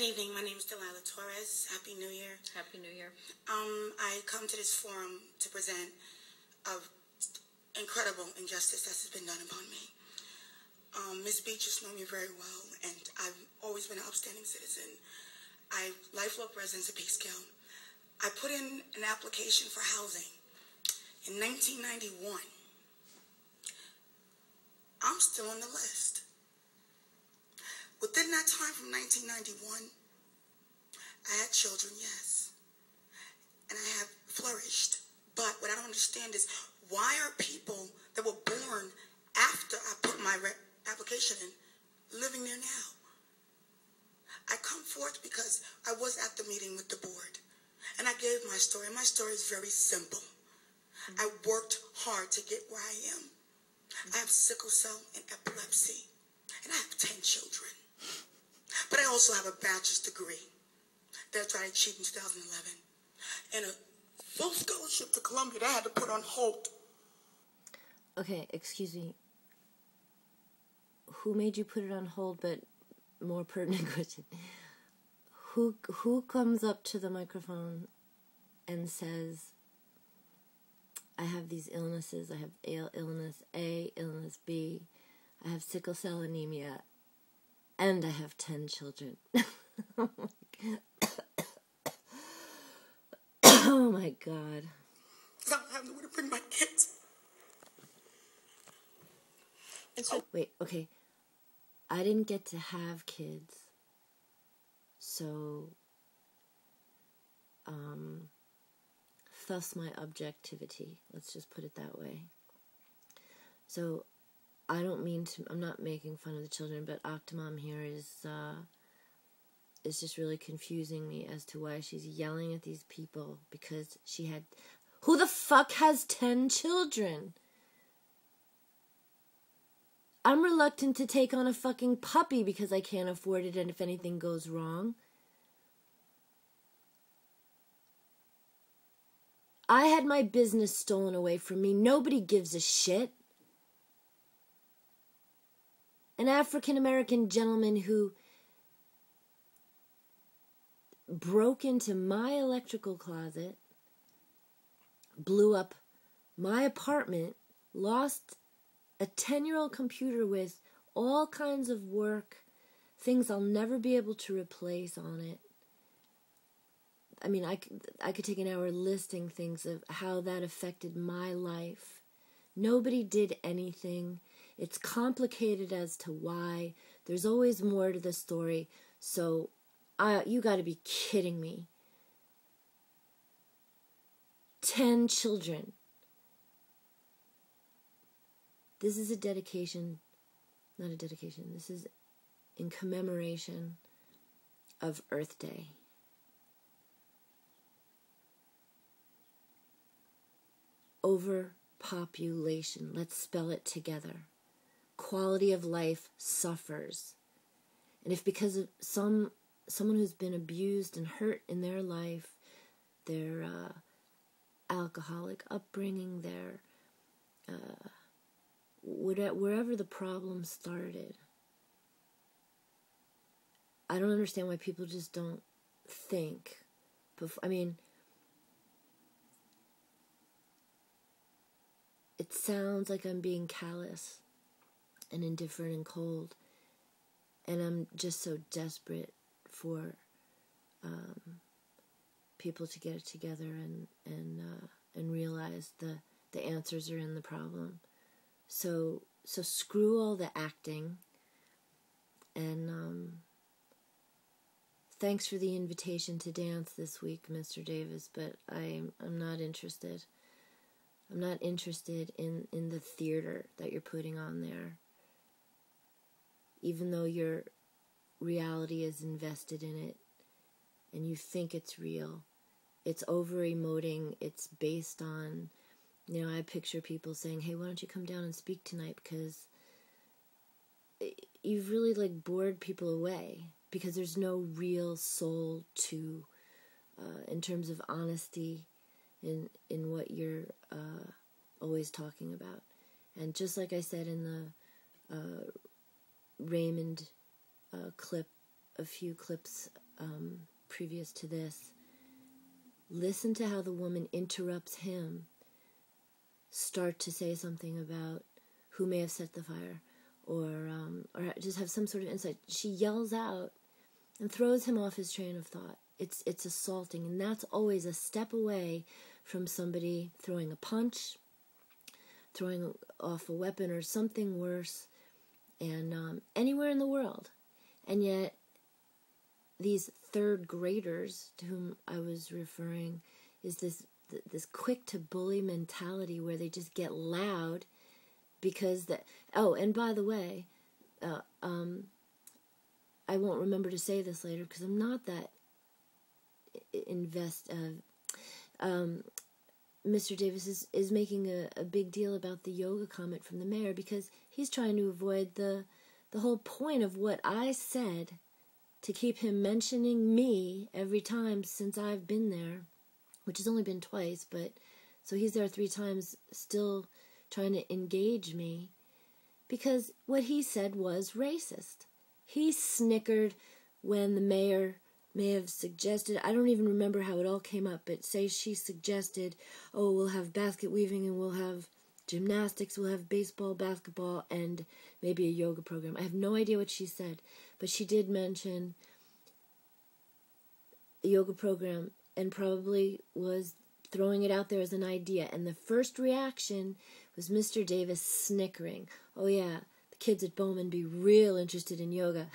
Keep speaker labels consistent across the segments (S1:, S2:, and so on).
S1: evening. My name is Delilah Torres. Happy New Year.
S2: Happy New Year.
S1: I come to this forum to present of incredible injustice that has been done upon me. Ms. Beach has known me very well, and I've always been an upstanding citizen. I lifelong residence of Peekskill. I put in an application for housing in 1991. I'm still on the list. Within that time from 1991, I had children, yes, and I have flourished. But what I don't understand is why are people that were born after I put my application in living there now? I come forth because I was at the meeting with the board, and I gave my story. My story is very simple. I worked hard to get where I am. I have sickle cell and epilepsy, and I have 10 children. But I also have a bachelor's degree that I tried to achieve in 2011, and a full scholarship to Columbia that I had to put on hold.
S3: Okay, excuse me. Who made you put it on hold? But more pertinent question: Who comes up to the microphone and says, "I have these illnesses. I have illness A, illness B. I have sickle cell anemia." And I have 10 children. Oh my God. Oh my God.
S1: I don't have nowhere to bring my kids. And so,
S3: wait, okay. I didn't get to have kids. So, thus my objectivity. Let's just put it that way. So, I don't mean to, I'm not making fun of the children, but Octomom here is just really confusing me as to why she's yelling at these people because she had, who the fuck has 10 children? I'm reluctant to take on a fucking puppy because I can't afford it and if anything goes wrong. I had my business stolen away from me. Nobody gives a shit. An African-American gentleman who broke into my electrical closet, blew up my apartment, lost a 10-year-old computer with all kinds of work, things I'll never be able to replace on it. I mean, I could take an hour listing things of how that affected my life. Nobody did anything. It's complicated as to why. There's always more to the story. So, you gotta be kidding me. 10 children. This is a dedication, not a dedication, this is in commemoration of Earth Day. Overpopulation, let's spell it together. Quality of life suffers. And if because of someone who's been abused and hurt in their life, their alcoholic upbringing, their wherever the problem started, I don't understand why people just don't think. I mean, it sounds like I'm being callous and indifferent and cold, and I'm just so desperate for people to get it together and realize the answers are in the problem. So screw all the acting, and thanks for the invitation to dance this week, Mr. Davis, but I'm not interested. I'm not interested in the theater that you're putting on there. Even though your reality is invested in it and you think it's real, it's over-emoting, it's based on, I picture people saying, hey, why don't you come down and speak tonight, because you've really bored people away, because there's no real soul to, in terms of honesty in what you're always talking about. And just like I said in the Raymond clip a few clips previous to this, listen to how the woman interrupts him, start to say something about who may have set the fire, or just have some sort of insight. She yells out and throws him off his train of thought. It's assaulting, and that's always a step away from somebody throwing a punch, throwing off a weapon, or something worse, and anywhere in the world. And yet, these third graders to whom I was referring is this quick to bully mentality where they just get loud because and by the way, I won't remember to say this later because I'm not that Mr. Davis is making a big deal about the yoga comment from the mayor because he's trying to avoid the whole point of what I said, to keep him mentioning me every time since I've been there, which has only been twice, but so he's there 3 times still trying to engage me, because what he said was racist. He snickered when the mayor may have suggested, I don't even remember how it all came up, but say she suggested, oh, we'll have basket weaving and we'll have gymnastics, we'll have baseball, basketball, and maybe a yoga program. I have no idea what she said, but she did mention a yoga program and probably was throwing it out there as an idea. And the first reaction was Mr. Davis snickering. Oh yeah, the kids at Bowman be real interested in yoga.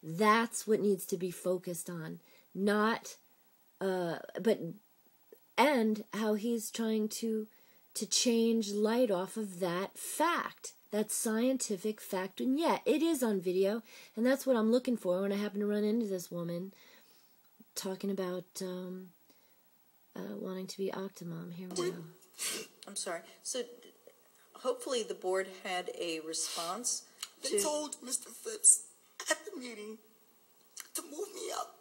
S3: That's what needs to be focused on. Not, and how he's trying to change light off of that fact, that scientific fact. And yet, it is on video, and that's what I'm looking for when I happen to run into this woman talking about wanting to be Octomom. Here we go.
S2: I'm sorry. So, hopefully the board had a response to...
S1: They told Mr. Phipps at the meeting to move me up.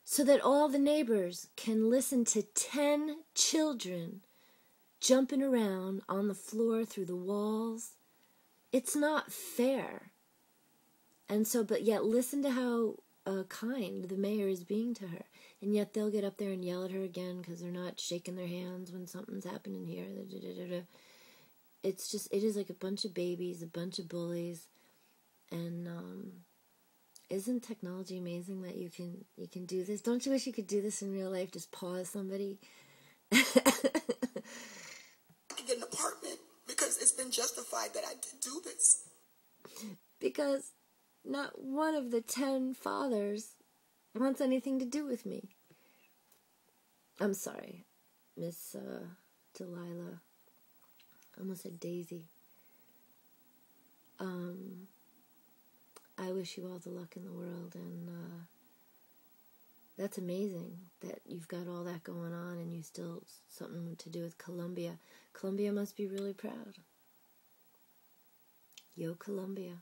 S3: So that all the neighbors can listen to 10 children jumping around on the floor through the walls. It's not fair. And so, but yet listen to how kind the mayor is being to her. And yet they'll get up there and yell at her again because they're not shaking their hands when something's happening here. It's just, it is like a bunch of babies, a bunch of bullies. And isn't technology amazing that you can do this? Don't you wish you could do this in real life? Just pause somebody.
S1: I could get an apartment because it's been justified that I did do this.
S3: Because not one of the 10 fathers wants anything to do with me. I'm sorry, Miss Delilah. I almost said Daisy. I wish you all the luck in the world, and that's amazing that you've got all that going on and you still something to do with Columbia. Columbia must be really proud. Yo, Columbia.